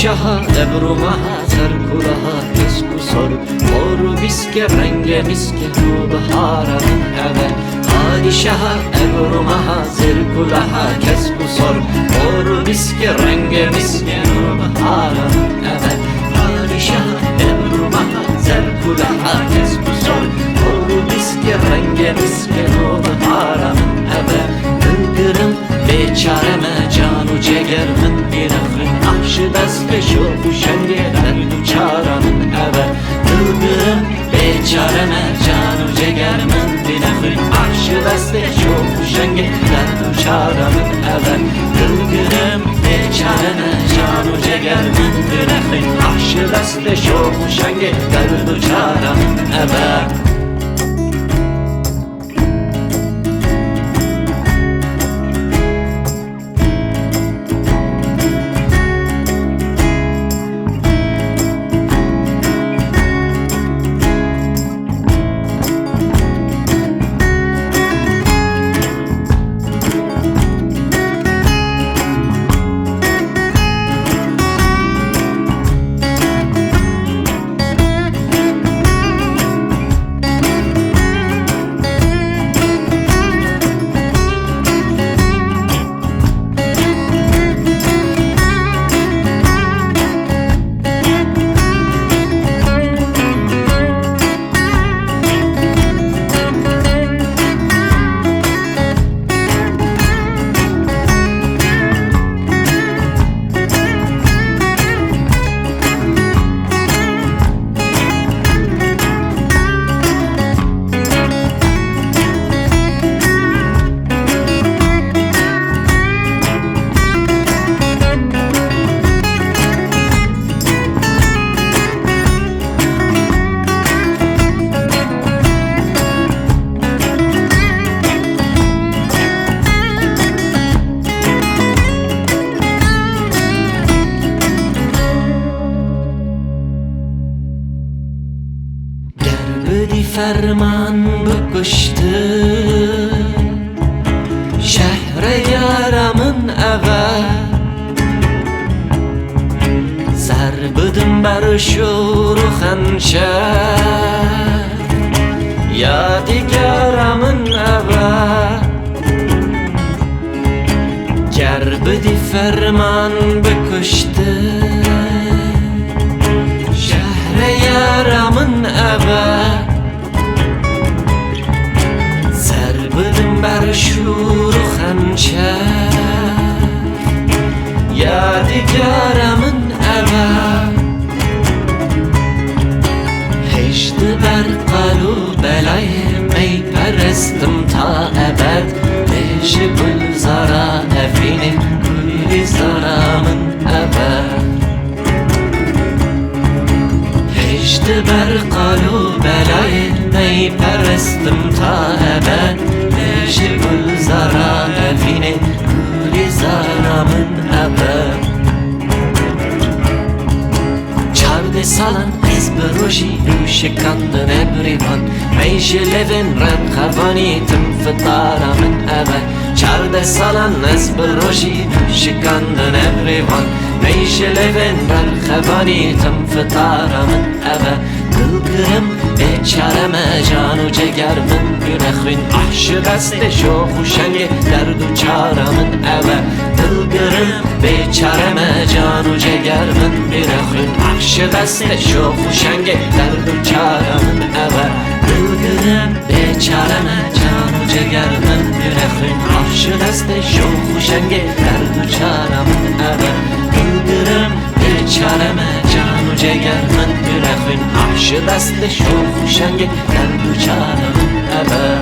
پادشاها ابرو مها سرکلها کسکو سر مورو بیسک رنگ میسک رو بهارم اول پادشاها ابرو مها سرکلها کسکو سر مورو بیسک رنگ میسک رو بهارم اول پادشاها ابرو مها سرکلها کسکو سر مورو بیسک رنگ میسک رو بهارم اول دلگرم بیچارم جان و جگر من بیرخن احش دست شو شنگه درد و چارم اول دلگرم بیچارم جان و جگر من بیرخن احش دست شو شنگه درد و چارم اول دلگرم بیچارم جان و جگر من بیرخن احش دست شو شنگه درد و چارم اول بدی فرمان بکشته شهر یارمın eve سر بدم بر شور و خنچه یادگارمın eve گر بدی فرمان بکشته شهر یارمın eve بر شور و خنچر یادگارمın eve هشت بر قلو بلایم ای پرستم تا ابد پیش گلزارا افین گلزارمın eve هشت بر قلو بلایم ای پرستم تا ابد گلزارا افینه گلزارمın eve چارده سالن از بروشی رو شکندن ابریوان میشه لبن رد خوانی تم فتارمın eve چارده سالن از بروشی رو شکندن ابریوان میشه لبن رد خوانی تم فتارمın eve دلگرم بیچارم جان و جگرمın بیرخوین احش دست شو خوشنگ درد و چارمın eve دلگرم بیچارم جان و جگرمın بیرخوین احش دست شو خوشنگ درد و چارمın eve دلگرم بیچارم جان و جگرمın بیرخوین احش دست شو خوشنگ درد و چارمın eve دلگرم بیچارم جان و جگرمın بیرخوین احش دست شو خوشنگ درد و چارمın eve